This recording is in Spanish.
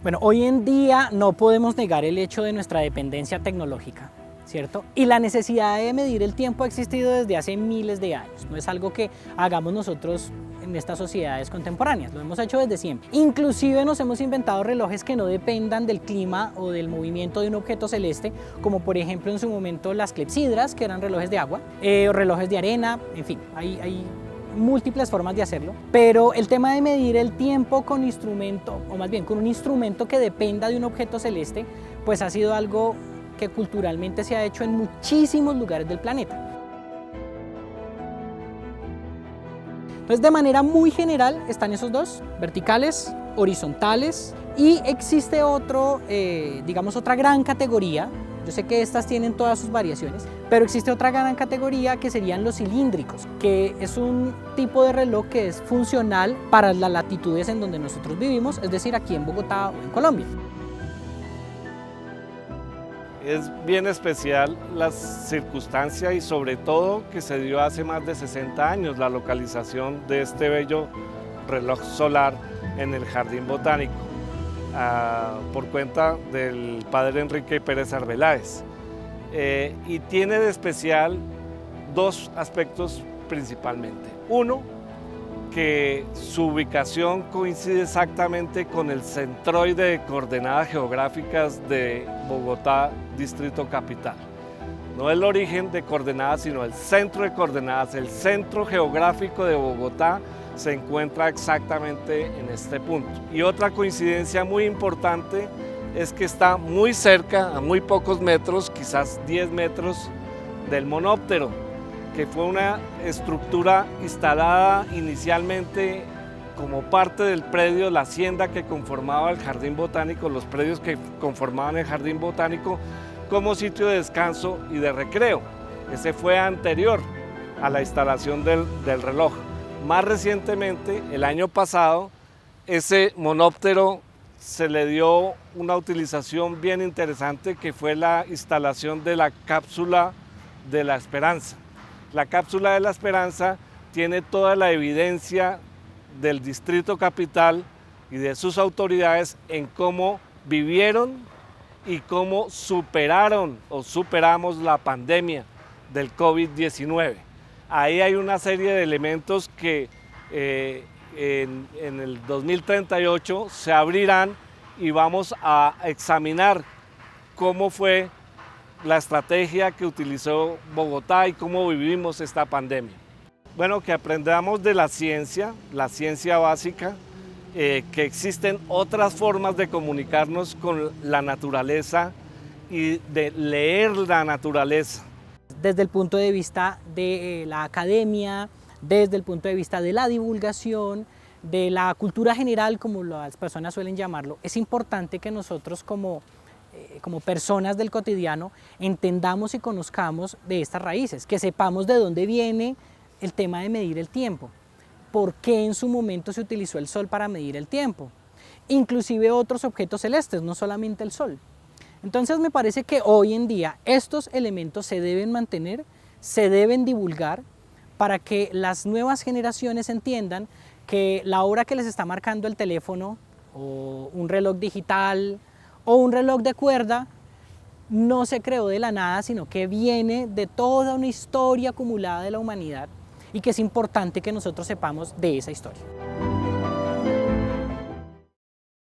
Bueno, hoy en día no podemos negar el hecho de nuestra dependencia tecnológica, ¿cierto? Y la necesidad de medir el tiempo ha existido desde hace miles de años. No es algo que hagamos nosotros en estas sociedades contemporáneas, lo hemos hecho desde siempre. Inclusive nos hemos inventado relojes que no dependan del clima o del movimiento de un objeto celeste, como por ejemplo en su momento las clepsidras, que eran relojes de agua, o relojes de arena, en fin, hay múltiples formas de hacerlo, pero el tema de medir el tiempo con instrumento, o más bien con un instrumento que dependa de un objeto celeste, pues ha sido algo que culturalmente se ha hecho en muchísimos lugares del planeta. Entonces, de manera muy general están esos dos, verticales, horizontales, y existe otra gran categoría. Yo sé que estas tienen todas sus variaciones, pero existe otra gran categoría que serían los cilíndricos, que es un tipo de reloj que es funcional para las latitudes en donde nosotros vivimos, es decir, aquí en Bogotá o en Colombia. Es bien especial la circunstancia y sobre todo que se dio hace más de 60 años la localización de este bello reloj solar en el Jardín Botánico. Por cuenta del padre Enrique Pérez Arbeláez. Y tiene de especial dos aspectos principalmente. Uno, que su ubicación coincide exactamente con el centroide de coordenadas geográficas de Bogotá, Distrito Capital. No el origen de coordenadas, sino el centro de coordenadas, el centro geográfico de Bogotá, se encuentra exactamente en este punto. Y otra coincidencia muy importante es que está muy cerca, a muy pocos metros, quizás 10 metros, del monóptero, que fue una estructura instalada inicialmente como parte del predio, la hacienda que conformaba el Jardín Botánico, los predios que conformaban el Jardín Botánico, como sitio de descanso y de recreo. Ese fue anterior a la instalación del reloj. Más recientemente, el año pasado, ese monóptero se le dio una utilización bien interesante, que fue la instalación de la cápsula de la Esperanza. La cápsula de la Esperanza tiene toda la evidencia del Distrito Capital y de sus autoridades en cómo vivieron y cómo superaron o superamos la pandemia del COVID-19. Ahí hay una serie de elementos que en el 2038 se abrirán y vamos a examinar cómo fue la estrategia que utilizó Bogotá y cómo vivimos esta pandemia. Bueno, que aprendamos de la ciencia básica, que existen otras formas de comunicarnos con la naturaleza y de leer la naturaleza. Desde el punto de vista de la academia, desde el punto de vista de la divulgación, de la cultura general, como las personas suelen llamarlo, es importante que nosotros como personas del cotidiano entendamos y conozcamos de estas raíces, que sepamos de dónde viene el tema de medir el tiempo, por qué en su momento se utilizó el sol para medir el tiempo, inclusive otros objetos celestes, no solamente el sol. Entonces me parece que hoy en día estos elementos se deben mantener, se deben divulgar para que las nuevas generaciones entiendan que la hora que les está marcando el teléfono o un reloj digital o un reloj de cuerda no se creó de la nada, sino que viene de toda una historia acumulada de la humanidad y que es importante que nosotros sepamos de esa historia.